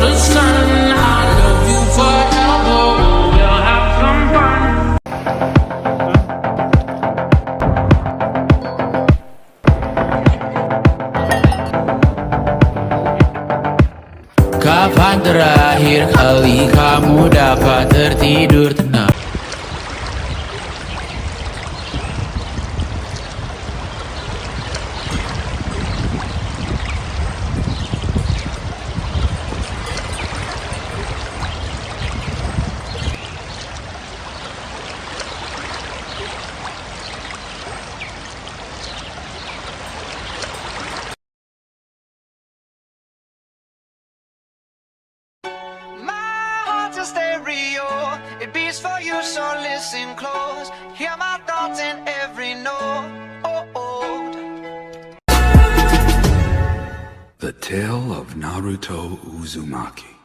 understand. I love you forever. We'll have some fun. Kapan terakhir kali kamu dapat tertidur tenang? A stereo, it beats for you, so listen close. Hear my thoughts in every note. The Tale of Naruto Uzumaki.